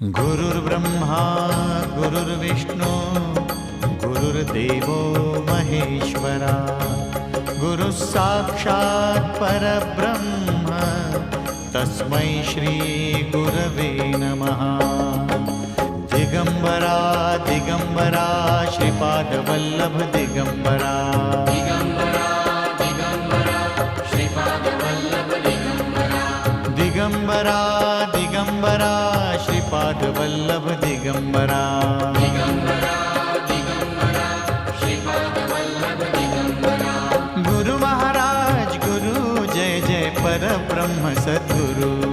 गुरुर्ब्रह्मा गुरुर्विष्णू गुरुर्देवो महेश्वरा गुरुः साक्षात् परब्रह्म तस्मै श्री गुरवे नमः। दिगंबरा दिगंबरा श्रीपादवल्लभ दिगंबरा दिगंबरा दिगंबरा श्रीपादवल्लभ दिगंबरा दिगंबरा दिगंबरा श्रीपादवल्लभ दिगंबरा दिगंबरा दिगंबरा श्रीपादवल्लभ दिगंबरा। गुरु महाराज गुरु जय जय परब्रह्म सद्गुरु।